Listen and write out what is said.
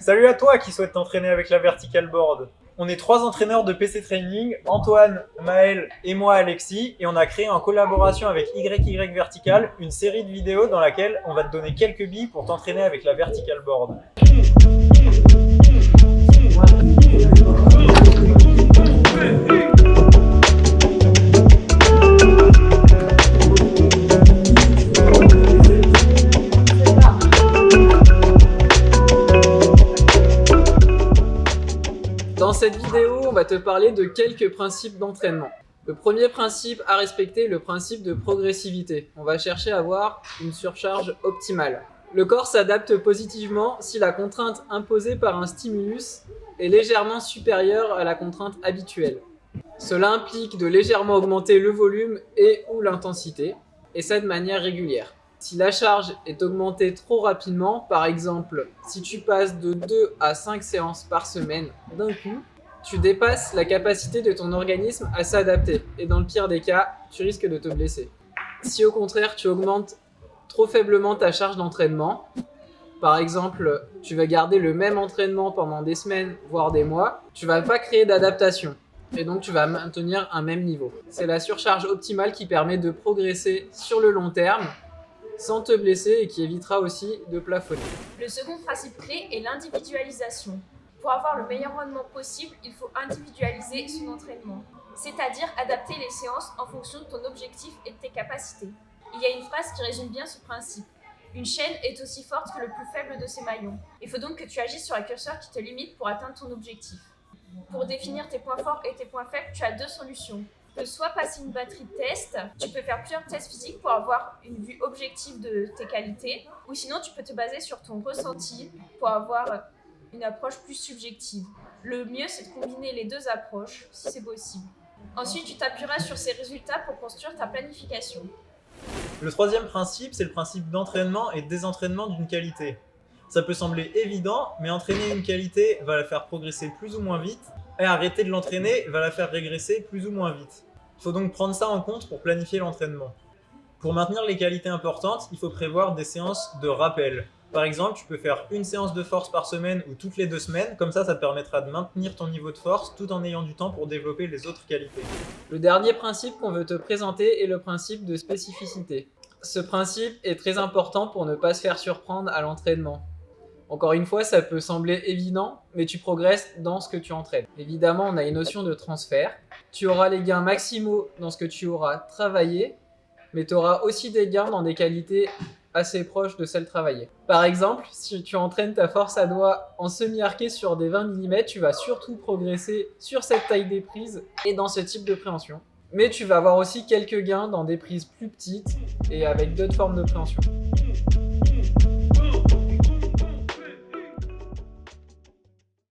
Salut à toi qui souhaite t'entraîner avec la Vertical Board. On est 3 entraîneurs de PC Training, Antoine, Maël et moi Alexis, et on a créé en collaboration avec YY Vertical une série de vidéos dans laquelle on va te donner quelques billes pour t'entraîner avec la Vertical Board. Dans cette vidéo, on va te parler de quelques principes d'entraînement. Le premier principe à respecter est le principe de progressivité. On va chercher à avoir une surcharge optimale. Le corps s'adapte positivement si la contrainte imposée par un stimulus est légèrement supérieure à la contrainte habituelle. Cela implique de légèrement augmenter le volume et ou l'intensité, et ça de manière régulière. Si la charge est augmentée trop rapidement, par exemple, si tu passes de 2 à 5 séances par semaine d'un coup, tu dépasses la capacité de ton organisme à s'adapter et dans le pire des cas, tu risques de te blesser. Si au contraire, tu augmentes trop faiblement ta charge d'entraînement, par exemple, tu vas garder le même entraînement pendant des semaines, voire des mois, tu vas pas créer d'adaptation et donc tu vas maintenir un même niveau. C'est la surcharge optimale qui permet de progresser sur le long terme sans te blesser et qui évitera aussi de plafonner. Le second principe clé est l'individualisation. Pour avoir le meilleur rendement possible, il faut individualiser son entraînement, c'est-à-dire adapter les séances en fonction de ton objectif et de tes capacités. Il y a une phrase qui résume bien ce principe. Une chaîne est aussi forte que le plus faible de ses maillons. Il faut donc que tu agisses sur les curseurs qui te limitent pour atteindre ton objectif. Pour définir tes points forts et tes points faibles, tu as deux solutions. Tu peux soit passer une batterie de tests, tu peux faire plusieurs tests physiques pour avoir une vue objective de tes qualités, ou sinon tu peux te baser sur ton ressenti pour avoir une approche plus subjective. Le mieux, c'est de combiner les deux approches, si c'est possible. Ensuite, tu t'appuieras sur ces résultats pour construire ta planification. Le troisième principe, c'est le principe d'entraînement et de désentraînement d'une qualité. Ça peut sembler évident, mais entraîner une qualité va la faire progresser plus ou moins vite, et arrêter de l'entraîner va la faire régresser plus ou moins vite. Il faut donc prendre ça en compte pour planifier l'entraînement. Pour maintenir les qualités importantes, il faut prévoir des séances de rappel. Par exemple, tu peux faire une séance de force par semaine ou toutes les 2 semaines, comme ça te permettra de maintenir ton niveau de force tout en ayant du temps pour développer les autres qualités. Le dernier principe qu'on veut te présenter est le principe de spécificité. Ce principe est très important pour ne pas se faire surprendre à l'entraînement. Encore une fois, ça peut sembler évident, mais tu progresses dans ce que tu entraînes. Évidemment, on a une notion de transfert. Tu auras les gains maximaux dans ce que tu auras travaillé, mais tu auras aussi des gains dans des qualités assez proches de celles travaillées. Par exemple, si tu entraînes ta force à doigt en semi-arqué sur des 20 mm, tu vas surtout progresser sur cette taille des prises et dans ce type de préhension. Mais tu vas avoir aussi quelques gains dans des prises plus petites et avec d'autres formes de préhension.